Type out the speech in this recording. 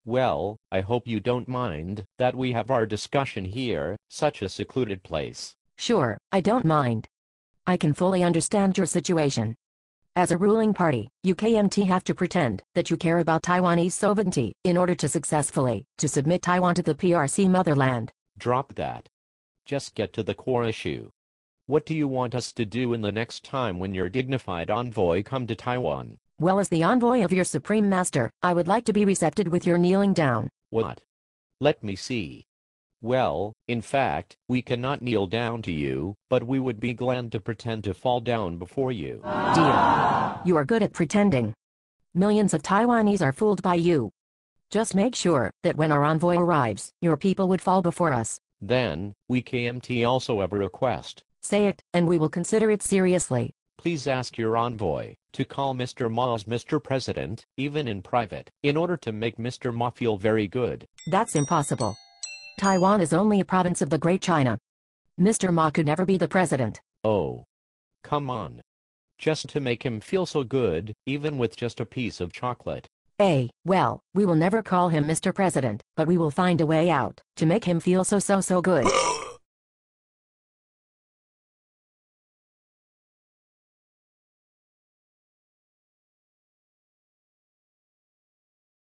Well, I hope you don't mind that we have our discussion here, such a secluded place. Sure, I don't mind. I can fully understand your situation. As a ruling party, you KMT have to pretend that you care about Taiwanese sovereignty in order to successfully submit Taiwan to the PRC motherland. Drop that. Just get to the core issue. What do you want us to do in the next time when your dignified envoy come to Taiwan? Well, as the envoy of your Supreme Master, I would like to be recepted with your kneeling down. What? Let me see. Well, in fact, we cannot kneel down to you, but we would be glad to pretend to fall down before you. Dear, you are good at pretending. Millions of Taiwanese are fooled by you. Just make sure that when our envoy arrives, your people would fall before us. Then, we KMT also have a request. Say it, and we will consider it seriously. Please ask your envoy to call Mr. Ma as Mr. President, even in private, in order to make Mr. Ma feel very good. That's impossible. Taiwan is only a province of the Great China. Mr. Ma could never be the president. Oh. Come on. Just to make him feel so good, even with just a piece of chocolate. Well, we will never call him Mr. President, but we will find a way out to make him feel so good.